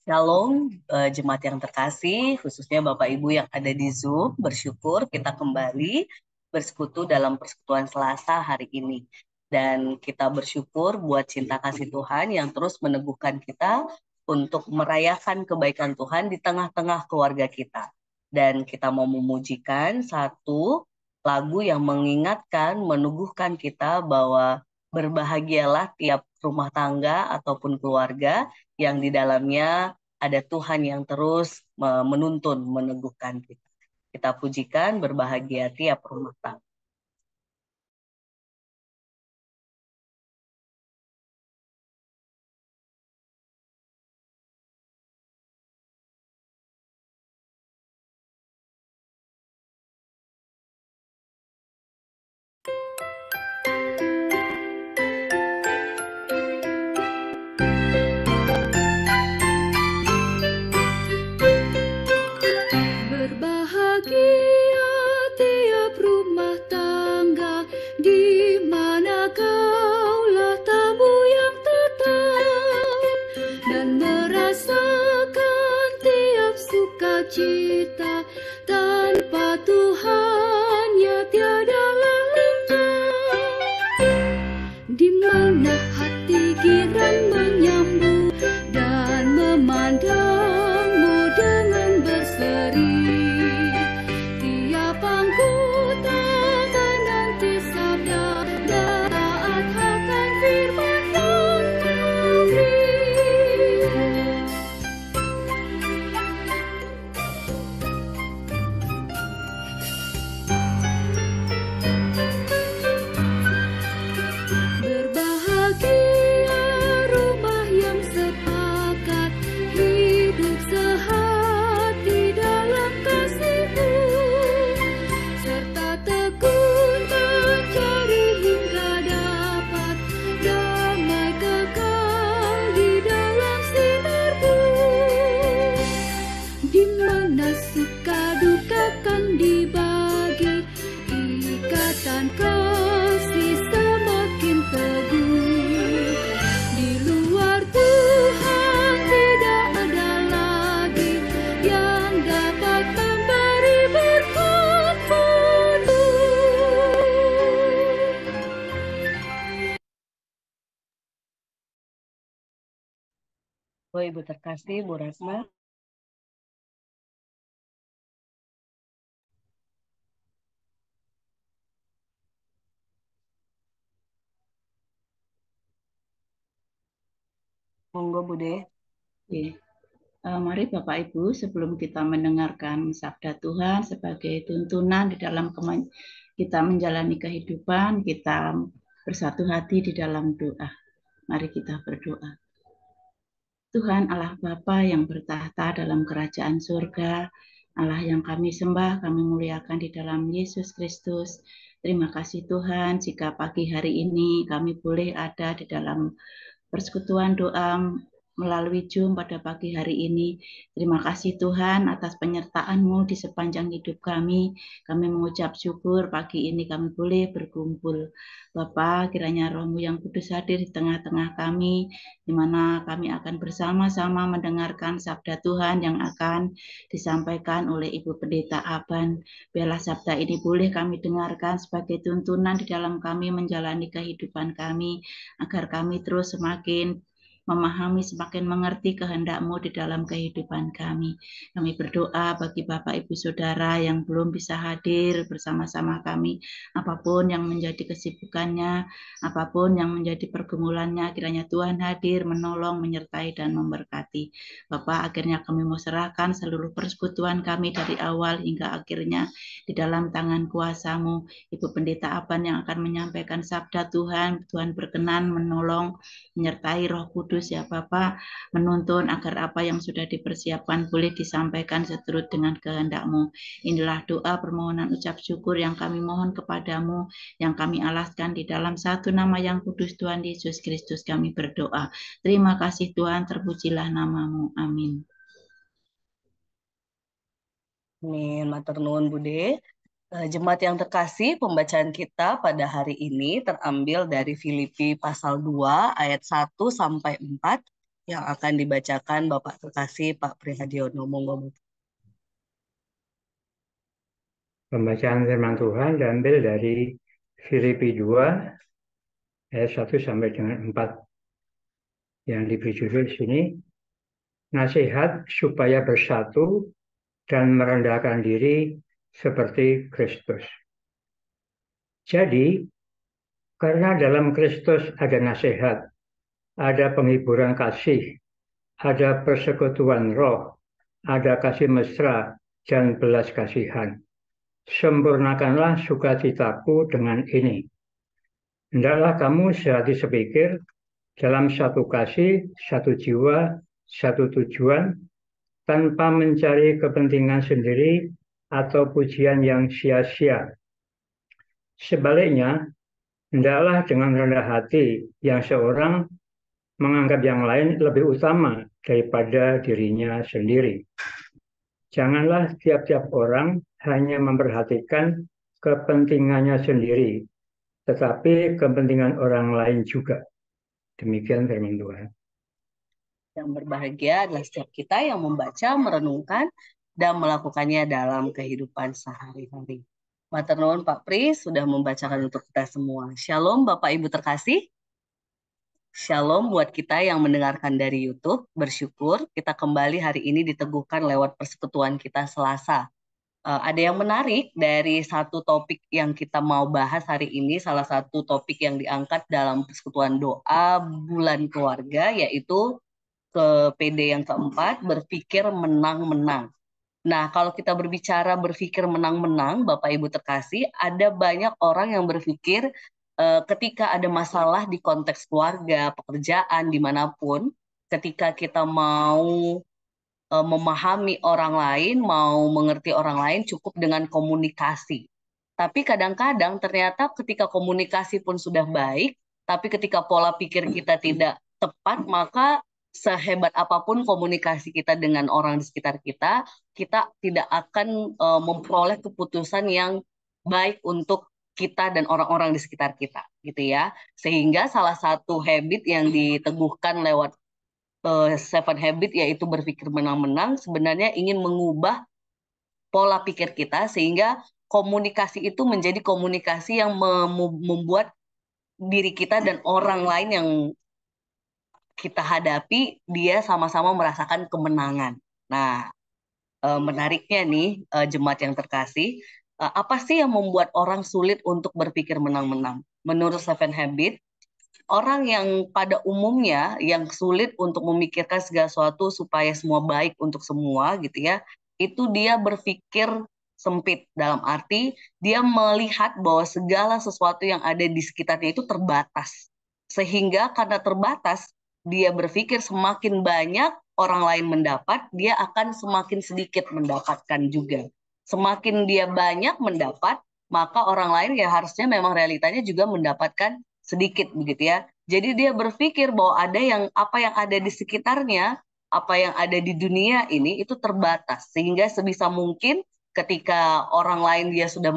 Shalom, jemaat yang terkasih, khususnya Bapak Ibu yang ada di Zoom, bersyukur kita kembali bersekutu dalam persekutuan Selasa hari ini. Dan kita bersyukur buat cinta kasih Tuhan yang terus meneguhkan kita untuk merayakan kebaikan Tuhan di tengah-tengah keluarga kita. Dan kita mau memujikan satu lagu yang mengingatkan, meneguhkan kita bahwa berbahagialah tiap rumah tangga ataupun keluarga yang di dalamnya ada Tuhan yang terus menuntun, meneguhkan kita. Kita pujikan berbahagia tiap rumah tangga. Berbahagia tiap rumah tangga di mana kaulah tamu yang tetap dan merasakan tiap sukacita tanpa Tuhannya tiadalah lengkap. Di mana hati giran menyambut dan memandangmu dengan berseri. Tiap anggota menanti sabda taat akan firman yang kau beri. Berbahagia rumah yang sepakat hidup sehati dalam kasih-Mu, serta tekun mencari hingga dapat damai kekal di dalam sinar-Mu. Di mana suka duka kan dibagi, ikatan kasih semakin teguh. Di luar Tuhan tidak ada lagi yang dapat memberi berkat penuh. Oh, Ibu terkasih, Bu Rasma. Monggo, Bude. Oke. Mari Bapak Ibu, sebelum kita mendengarkan sabda Tuhan sebagai tuntunan di dalam kita menjalani kehidupan, kita bersatu hati di dalam doa. Mari kita berdoa. Tuhan Allah Bapa yang bertahta dalam kerajaan surga, Allah yang kami sembah, kami muliakan di dalam Yesus Kristus. Terima kasih Tuhan, jika pagi hari ini kami boleh ada di dalam persekutuan doa melalui Zoom pada pagi hari ini. Terima kasih Tuhan atas penyertaan-Mu di sepanjang hidup kami. Kami mengucap syukur pagi ini kami boleh berkumpul. Bapa, kiranya Roh-Mu yang kudus hadir di tengah-tengah kami, di mana kami akan bersama-sama mendengarkan sabda Tuhan yang akan disampaikan oleh Ibu Pendeta Aban. Biarlah sabda ini boleh kami dengarkan sebagai tuntunan di dalam kami menjalani kehidupan kami, agar kami terus semakin memahami, semakin mengerti kehendak-Mu di dalam kehidupan kami. Kami berdoa bagi Bapak Ibu Saudara yang belum bisa hadir bersama-sama kami, apapun yang menjadi kesibukannya, apapun yang menjadi pergumulannya, kiranya Tuhan hadir, menolong, menyertai, dan memberkati. Bapak, akhirnya kami mau serahkan seluruh persekutuan kami dari awal hingga akhirnya di dalam tangan kuasa-Mu. Ibu Pendeta Aban yang akan menyampaikan sabda Tuhan, Tuhan berkenan menolong, menyertai Roh Kudus ya Bapa, menuntun agar apa yang sudah dipersiapkan boleh disampaikan seturut dengan kehendak-Mu. Inilah doa permohonan ucap syukur yang kami mohon kepadamu, yang kami alaskan di dalam satu nama yang kudus Tuhan Yesus Kristus kami berdoa. Terima kasih Tuhan, terpujilah nama-Mu. Amin. Amin, matur nuwun, Bude. Jemaat yang terkasih, pembacaan kita pada hari ini terambil dari Filipi pasal 2 ayat 1 sampai 4 yang akan dibacakan Bapak terkasih Pak Prihadiono. Monggo Bapak. Pembacaan firman Tuhan diambil dari Filipi 2 ayat 1 sampai dengan 4 yang diberi judul di sini, nasihat supaya bersatu dan merendahkan diri seperti Kristus. Jadi, karena dalam Kristus ada nasihat, ada penghiburan kasih, ada persekutuan roh, ada kasih mesra dan belas kasihan. Sempurnakanlah sukacitaku dengan ini. Hendaklah kamu sehati sepikir, dalam satu kasih, satu jiwa, satu tujuan, tanpa mencari kepentingan sendiri atau pujian yang sia-sia. Sebaliknya, hendaklah dengan rendah hati yang seorang menganggap yang lain lebih utama daripada dirinya sendiri. Janganlah tiap-tiap orang hanya memperhatikan kepentingannya sendiri, tetapi kepentingan orang lain juga. Demikian firman Tuhan. Yang berbahagia adalah setiap kita yang membaca, merenungkan, dan melakukannya dalam kehidupan sehari-hari. Matur nuwun Pak Pri sudah membacakan untuk kita semua. Shalom Bapak Ibu terkasih. Shalom buat kita yang mendengarkan dari YouTube. Bersyukur kita kembali hari ini diteguhkan lewat persekutuan kita Selasa. Ada yang menarik dari satu topik yang kita mau bahas hari ini, salah satu topik yang diangkat dalam persekutuan doa bulan keluarga, yaitu ke PD yang keempat, berpikir menang-menang. Nah, kalau kita berbicara berpikir menang-menang, Bapak Ibu terkasih, ada banyak orang yang berpikir ketika ada masalah di konteks keluarga, pekerjaan, dimanapun, ketika kita mau memahami orang lain, mau mengerti orang lain, cukup dengan komunikasi. Tapi kadang-kadang ternyata ketika komunikasi pun sudah baik, tapi ketika pola pikir kita tidak tepat, maka sehebat apapun komunikasi kita dengan orang di sekitar kita, kita tidak akan memperoleh keputusan yang baik untuk kita dan orang-orang di sekitar kita, gitu ya. Sehingga salah satu habit yang diteguhkan lewat Seven Habit, yaitu berpikir menang-menang, sebenarnya ingin mengubah pola pikir kita sehingga komunikasi itu menjadi komunikasi yang membuat diri kita dan orang lain yang kita hadapi, dia sama-sama merasakan kemenangan. Nah, menariknya nih, jemaat yang terkasih, apa sih yang membuat orang sulit untuk berpikir menang-menang? Menurut Seven Habit, orang yang pada umumnya yang sulit untuk memikirkan segala sesuatu supaya semua baik untuk semua gitu ya, itu dia berpikir sempit, dalam arti dia melihat bahwa segala sesuatu yang ada di sekitarnya itu terbatas. Sehingga karena terbatas, dia berpikir semakin banyak orang lain mendapat, dia akan semakin sedikit mendapatkan juga. Semakin dia banyak mendapat, maka orang lain ya harusnya memang realitanya juga mendapatkan sedikit begitu ya. Jadi dia berpikir bahwa apa yang ada di sekitarnya, apa yang ada di dunia ini itu terbatas. Sehingga sebisa mungkin ketika orang lain dia sudah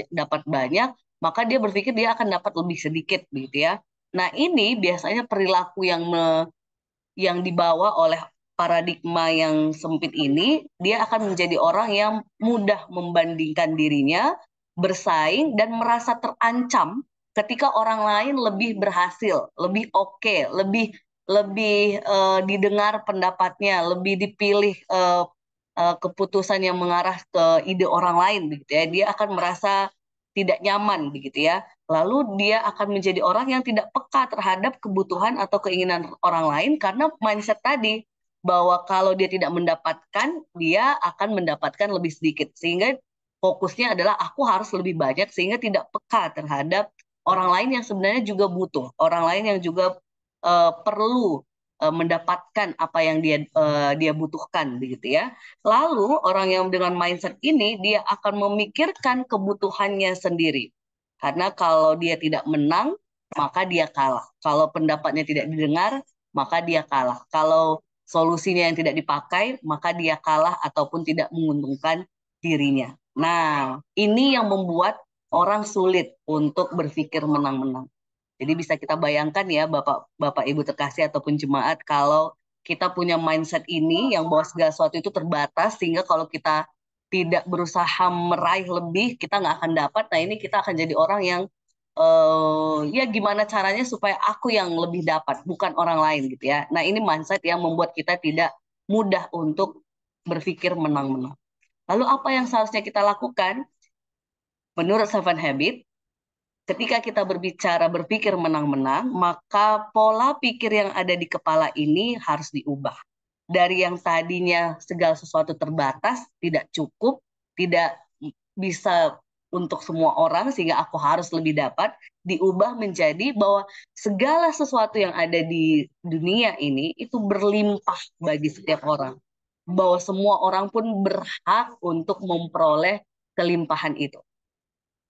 dapat banyak, maka dia berpikir dia akan dapat lebih sedikit begitu ya. Nah, ini biasanya perilaku yang dibawa oleh paradigma yang sempit ini, dia akan menjadi orang yang mudah membandingkan dirinya, bersaing, dan merasa terancam ketika orang lain lebih berhasil, lebih oke, lebih didengar pendapatnya, lebih dipilih keputusan yang mengarah ke ide orang lain begitu ya. Dia akan merasa tidak nyaman begitu ya. Lalu dia akan menjadi orang yang tidak peka terhadap kebutuhan atau keinginan orang lain karena mindset tadi bahwa kalau dia tidak mendapatkan, dia akan mendapatkan lebih sedikit. Sehingga fokusnya adalah aku harus lebih banyak sehingga tidak peka terhadap orang lain yang sebenarnya juga butuh, orang lain yang juga perlu mendapatkan apa yang dia butuhkan begitu ya. Lalu orang yang dengan mindset ini dia akan memikirkan kebutuhannya sendiri. Karena kalau dia tidak menang, maka dia kalah. Kalau pendapatnya tidak didengar, maka dia kalah. Kalau solusinya yang tidak dipakai, maka dia kalah ataupun tidak menguntungkan dirinya. Nah, ini yang membuat orang sulit untuk berpikir menang-menang. Jadi bisa kita bayangkan ya Bapak Ibu terkasih ataupun jemaat, kalau kita punya mindset ini yang bahwa segala sesuatu itu terbatas, sehingga kalau kita tidak berusaha meraih lebih, kita nggak akan dapat. Nah ini kita akan jadi orang yang ya gimana caranya supaya aku yang lebih dapat, bukan orang lain gitu ya. Nah ini mindset yang membuat kita tidak mudah untuk berpikir menang-menang. Lalu apa yang seharusnya kita lakukan? Menurut Seven Habit, ketika kita berbicara berpikir menang-menang, maka pola pikir yang ada di kepala ini harus diubah. Dari yang tadinya segala sesuatu terbatas, tidak cukup, tidak bisa untuk semua orang sehingga aku harus lebih dapat, diubah menjadi bahwa segala sesuatu yang ada di dunia ini itu berlimpah bagi setiap orang. Bahwa semua orang pun berhak untuk memperoleh kelimpahan itu.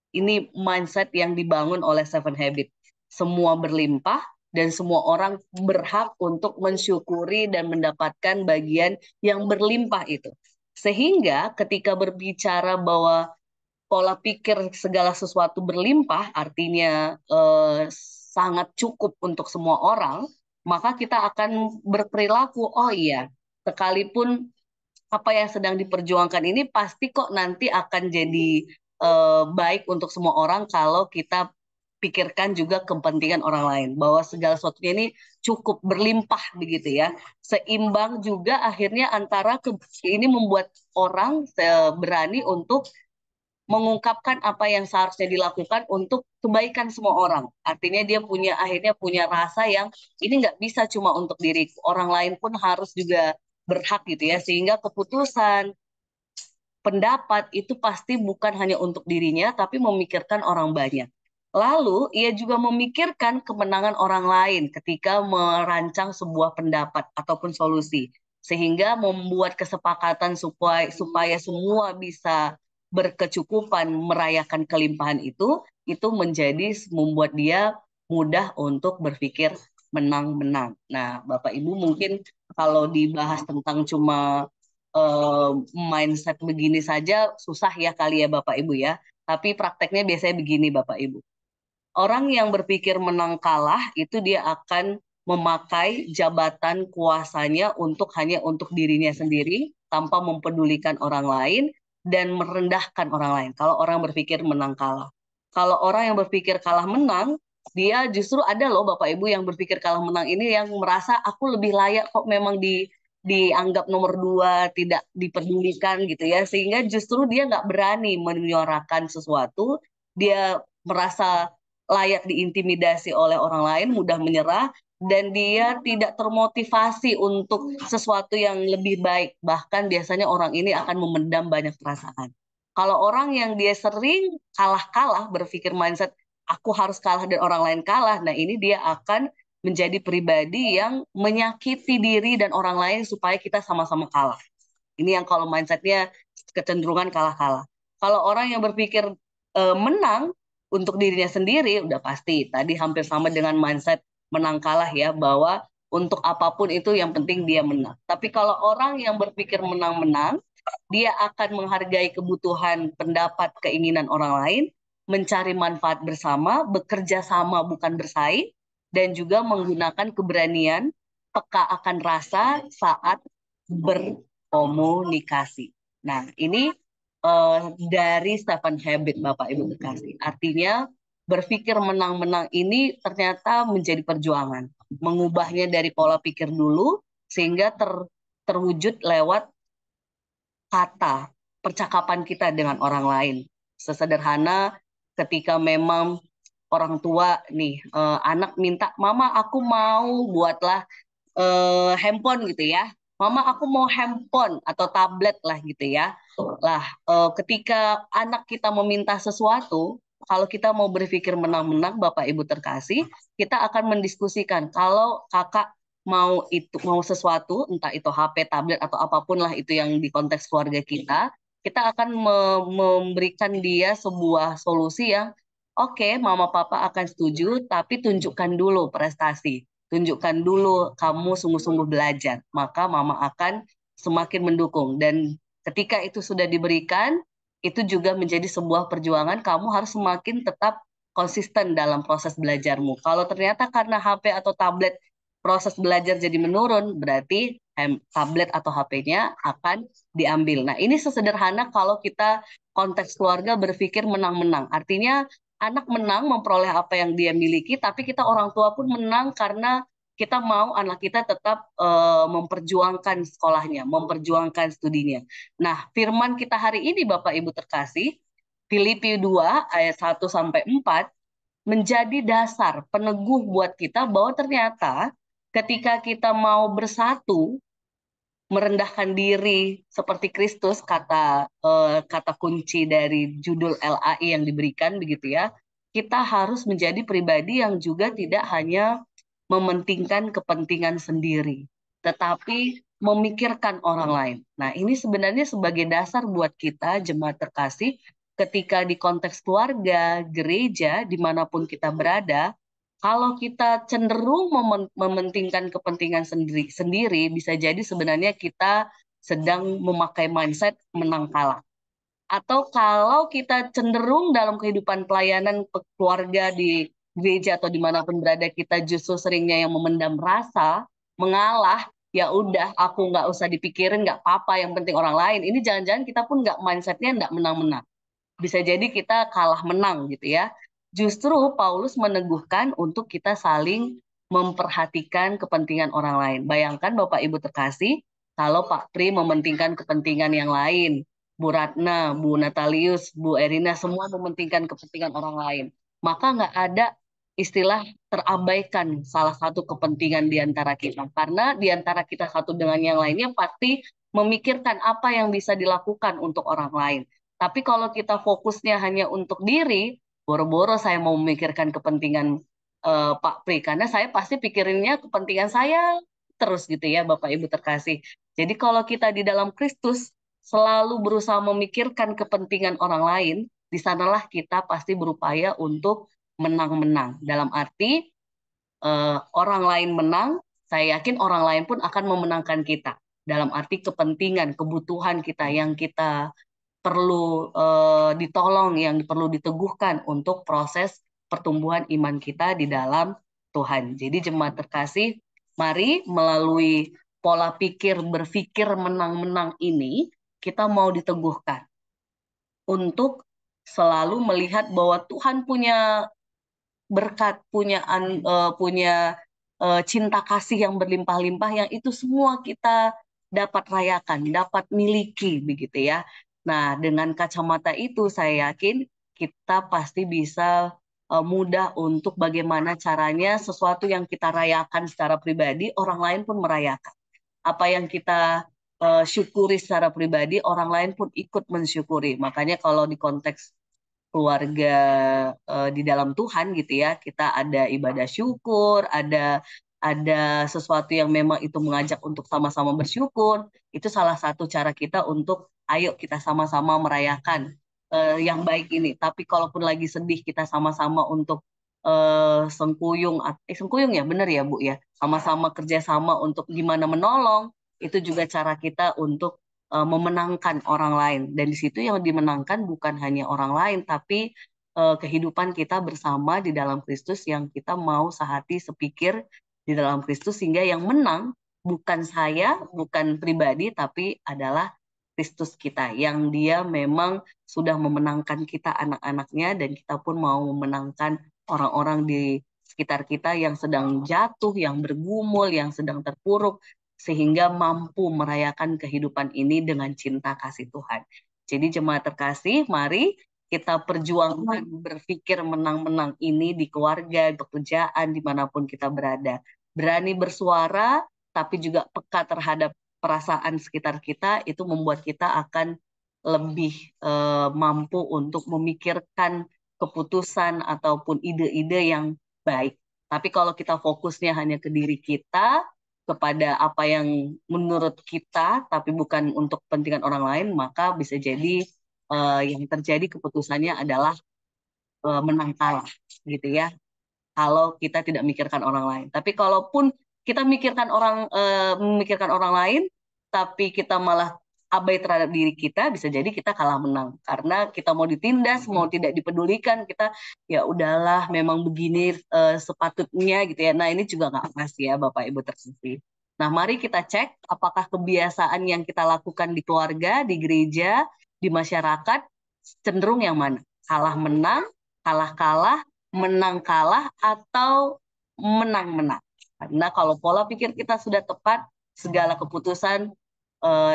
Ini mindset yang dibangun oleh Seven Habits. Semua berlimpah dan semua orang berhak untuk mensyukuri dan mendapatkan bagian yang berlimpah itu. Sehingga ketika berbicara bahwa pola pikir segala sesuatu berlimpah, artinya sangat cukup untuk semua orang, maka kita akan berperilaku, oh iya, sekalipun apa yang sedang diperjuangkan ini pasti kok nanti akan jadi baik untuk semua orang kalau kita pikirkan juga kepentingan orang lain, bahwa segala sesuatunya ini cukup berlimpah begitu ya, seimbang juga akhirnya antara ini membuat orang berani untuk mengungkapkan apa yang seharusnya dilakukan untuk kebaikan semua orang. Artinya dia akhirnya punya rasa yang ini nggak bisa cuma untuk diriku, orang lain pun harus juga berhak gitu ya, sehingga keputusan pendapat itu pasti bukan hanya untuk dirinya, tapi memikirkan orang banyak. Lalu, ia juga memikirkan kemenangan orang lain ketika merancang sebuah pendapat ataupun solusi, sehingga membuat kesepakatan supaya semua bisa berkecukupan merayakan kelimpahan itu menjadi membuat dia mudah untuk berpikir menang-menang. Nah, Bapak Ibu mungkin kalau dibahas tentang cuma mindset begini saja susah ya kali ya Bapak Ibu ya. Tapi prakteknya biasanya begini Bapak Ibu. Orang yang berpikir menang kalah itu dia akan memakai jabatan kuasanya hanya untuk dirinya sendiri tanpa mempedulikan orang lain dan merendahkan orang lain. Kalau orang berpikir menang kalah. Kalau orang yang berpikir kalah menang, dia justru ada loh Bapak Ibu yang berpikir kalah menang ini yang merasa aku lebih layak kok memang dianggap nomor dua, tidak dipedulikan gitu ya, sehingga justru dia nggak berani menyuarakan sesuatu, dia merasa layak diintimidasi oleh orang lain, mudah menyerah, dan dia tidak termotivasi untuk sesuatu yang lebih baik. Bahkan biasanya orang ini akan memendam banyak perasaan. Kalau orang yang dia sering kalah-kalah, berpikir mindset, aku harus kalah dan orang lain kalah, nah ini dia akan menjadi pribadi yang menyakiti diri dan orang lain supaya kita sama-sama kalah. Ini yang kalau mindsetnya kecenderungan kalah-kalah. Kalau orang yang berpikir menang untuk dirinya sendiri, udah pasti. Tadi hampir sama dengan mindset menang kalah ya, bahwa untuk apapun itu yang penting dia menang. Tapi kalau orang yang berpikir menang-menang, dia akan menghargai kebutuhan, pendapat, keinginan orang lain, mencari manfaat bersama, bekerja sama bukan bersaing, dan juga menggunakan keberanian, peka akan rasa saat berkomunikasi. Nah, ini dari Seven Habit Bapak Ibu terkasih. Artinya berpikir menang-menang ini ternyata menjadi perjuangan. Mengubahnya dari pola pikir dulu sehingga terwujud lewat kata, percakapan kita dengan orang lain. Sesederhana ketika memang orang tua nih, anak minta, mama aku mau buatlah handphone gitu ya. Mama aku mau handphone atau tablet lah gitu ya. Lah, ketika anak kita meminta sesuatu, kalau kita mau berpikir menang-menang, Bapak Ibu terkasih, kita akan mendiskusikan kalau kakak mau sesuatu, entah itu HP, tablet atau apapun lah itu yang di konteks keluarga kita akan memberikan dia sebuah solusi yang oke, mama papa akan setuju, tapi tunjukkan dulu prestasi. Tunjukkan dulu kamu sungguh-sungguh belajar. Maka mama akan semakin mendukung. Dan ketika itu sudah diberikan, itu juga menjadi sebuah perjuangan. Kamu harus semakin tetap konsisten dalam proses belajarmu. Kalau ternyata karena HP atau tablet proses belajar jadi menurun, berarti tablet atau HP-nya akan diambil. Nah, ini sesederhana kalau kita konteks keluarga berpikir menang-menang. Artinya anak menang memperoleh apa yang dia miliki, tapi kita orang tua pun menang karena kita mau anak kita tetap memperjuangkan sekolahnya, memperjuangkan studinya. Nah, firman kita hari ini Bapak Ibu terkasih, Filipi 2 ayat 1 sampai 4 menjadi dasar peneguh buat kita bahwa ternyata ketika kita mau bersatu, merendahkan diri seperti Kristus, kata kunci dari judul LAI yang diberikan begitu ya. Kita harus menjadi pribadi yang juga tidak hanya mementingkan kepentingan sendiri, tetapi memikirkan orang lain. Nah, ini sebenarnya sebagai dasar buat kita jemaat terkasih ketika di konteks keluarga, gereja, dimanapun kita berada, kalau kita cenderung mementingkan kepentingan sendiri, bisa jadi sebenarnya kita sedang memakai mindset menang kalah. Atau kalau kita cenderung dalam kehidupan pelayanan keluarga di gereja atau dimanapun berada, kita justru seringnya yang memendam rasa, mengalah, ya udah aku nggak usah dipikirin, nggak apa-apa, yang penting orang lain. Ini jangan-jangan kita pun nggak mindsetnya nggak menang-menang. Bisa jadi kita kalah menang gitu ya. Justru Paulus meneguhkan untuk kita saling memperhatikan kepentingan orang lain. Bayangkan Bapak Ibu terkasih, kalau Pak Pri mementingkan kepentingan yang lain, Bu Ratna, Bu Natalius, Bu Erina, semua mementingkan kepentingan orang lain. Maka nggak ada istilah terabaikan salah satu kepentingan di antara kita. Karena di antara kita satu dengan yang lainnya pasti memikirkan apa yang bisa dilakukan untuk orang lain. Tapi kalau kita fokusnya hanya untuk diri, boro-boro saya mau memikirkan kepentingan Pak Pri, karena saya pasti pikirinnya kepentingan saya terus gitu ya, Bapak Ibu terkasih. Jadi kalau kita di dalam Kristus selalu berusaha memikirkan kepentingan orang lain, di sanalah kita pasti berupaya untuk menang-menang. Dalam arti orang lain menang, saya yakin orang lain pun akan memenangkan kita. Dalam arti kepentingan, kebutuhan kita yang kita perlu ditolong, yang perlu diteguhkan untuk proses pertumbuhan iman kita di dalam Tuhan. Jadi jemaat terkasih, mari melalui pola pikir berpikir menang-menang ini, kita mau diteguhkan untuk selalu melihat bahwa Tuhan punya berkat, punya cinta kasih yang berlimpah-limpah, yang itu semua kita dapat rayakan, dapat miliki begitu ya. Nah, dengan kacamata itu saya yakin kita pasti bisa mudah untuk bagaimana caranya sesuatu yang kita rayakan secara pribadi, orang lain pun merayakan. Apa yang kita syukuri secara pribadi, orang lain pun ikut mensyukuri. Makanya kalau di konteks keluarga di dalam Tuhan gitu ya, kita ada ibadah syukur, ada sesuatu yang memang itu mengajak untuk sama-sama bersyukur. Itu salah satu cara kita untuk ayo kita sama-sama merayakan yang baik ini. Tapi kalaupun lagi sedih, kita sama-sama untuk sengkuyung ya, bener ya Bu ya, sama-sama kerjasama untuk gimana menolong. Itu juga cara kita untuk memenangkan orang lain. Dan di situ yang dimenangkan bukan hanya orang lain, tapi kehidupan kita bersama di dalam Kristus, yang kita mau sehati sepikir di dalam Kristus, sehingga yang menang bukan saya, bukan pribadi, tapi adalah Kristus kita, yang dia memang sudah memenangkan kita anak-anaknya, dan kita pun mau memenangkan orang-orang di sekitar kita yang sedang jatuh, yang bergumul, yang sedang terpuruk, sehingga mampu merayakan kehidupan ini dengan cinta kasih Tuhan. Jadi jemaat terkasih, mari kita perjuangkan berpikir menang-menang ini di keluarga, pekerjaan, dimanapun kita berada. Berani bersuara, tapi juga peka terhadap perasaan sekitar kita, itu membuat kita akan lebih mampu untuk memikirkan keputusan ataupun ide-ide yang baik. Tapi kalau kita fokusnya hanya ke diri kita, kepada apa yang menurut kita, tapi bukan untuk kepentingan orang lain, maka bisa jadi yang terjadi keputusannya adalah menang kalah, gitu ya. Kalau kita tidak memikirkan orang lain. Tapi kalaupun kita memikirkan orang lain, tapi kita malah abai terhadap diri kita, bisa jadi kita kalah menang. Karena kita mau ditindas, mau tidak dipedulikan, kita ya udahlah memang begini sepatutnya gitu ya. Nah ini juga nggak pas ya Bapak Ibu terkasih. Nah mari kita cek apakah kebiasaan yang kita lakukan di keluarga, di gereja, di masyarakat cenderung yang mana? Kalah menang, kalah kalah, menang kalah, atau menang menang. Karena kalau pola pikir kita sudah tepat, segala keputusan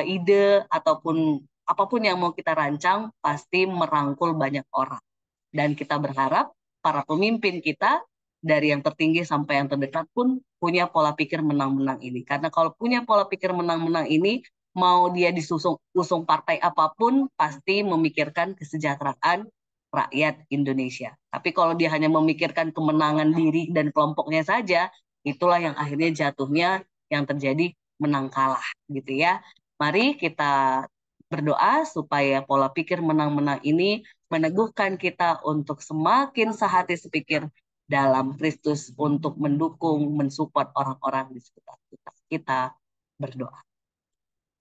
ide ataupun apapun yang mau kita rancang pasti merangkul banyak orang. Dan kita berharap para pemimpin kita dari yang tertinggi sampai yang terdekat pun punya pola pikir menang-menang ini. Karena kalau punya pola pikir menang-menang ini, mau dia usung partai apapun, pasti memikirkan kesejahteraan rakyat Indonesia. Tapi kalau dia hanya memikirkan kemenangan diri dan kelompoknya saja, itulah yang akhirnya jatuhnya yang terjadi menang kalah gitu ya. Mari kita berdoa supaya pola pikir menang-menang ini meneguhkan kita untuk semakin sehati sepikir dalam Kristus untuk mendukung, mensupport orang-orang di sekitar kita. Kita berdoa.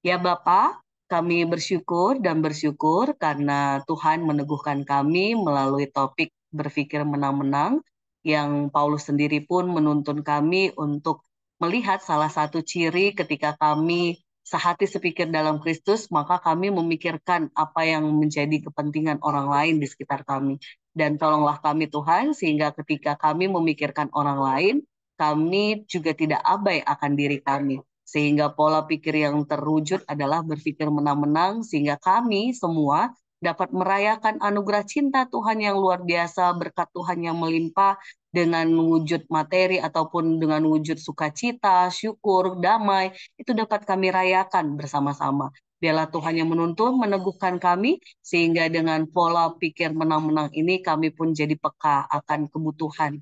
Ya Bapa, kami bersyukur dan bersyukur karena Tuhan meneguhkan kami melalui topik berpikir menang-menang yang Paulus sendiri pun menuntun kami untuk melihat salah satu ciri ketika kami sehati sepikir dalam Kristus, maka kami memikirkan apa yang menjadi kepentingan orang lain di sekitar kami. Dan tolonglah kami Tuhan, sehingga ketika kami memikirkan orang lain, kami juga tidak abai akan diri kami. Sehingga pola pikir yang terwujud adalah berpikir menang-menang, sehingga kami semua dapat merayakan anugerah cinta Tuhan yang luar biasa, berkat Tuhan yang melimpah, dengan wujud materi ataupun dengan wujud sukacita, syukur, damai, itu dapat kami rayakan bersama-sama. Biarlah Tuhan yang menuntun, meneguhkan kami, sehingga dengan pola pikir menang-menang ini kami pun jadi peka akan kebutuhan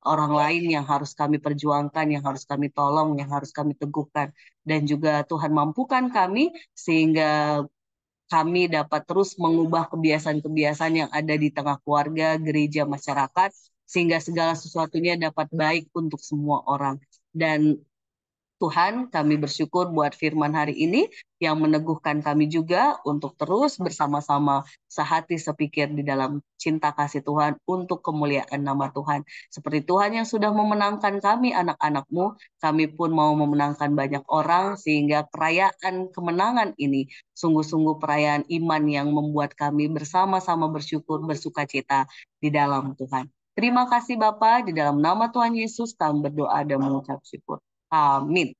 orang lain yang harus kami perjuangkan, yang harus kami tolong, yang harus kami teguhkan. Dan juga Tuhan mampukan kami sehingga kami dapat terus mengubah kebiasaan-kebiasaan yang ada di tengah keluarga, gereja, masyarakat, sehingga segala sesuatunya dapat baik untuk semua orang. Dan Tuhan, kami bersyukur buat firman hari ini yang meneguhkan kami juga untuk terus bersama-sama sehati sepikir di dalam cinta kasih Tuhan untuk kemuliaan nama Tuhan. Seperti Tuhan yang sudah memenangkan kami anak-anak-Mu, kami pun mau memenangkan banyak orang sehingga perayaan kemenangan ini sungguh-sungguh perayaan iman yang membuat kami bersama-sama bersyukur, bersukacita di dalam Tuhan. Terima kasih Bapa, di dalam nama Tuhan Yesus kami berdoa dan mengucap syukur. Amin.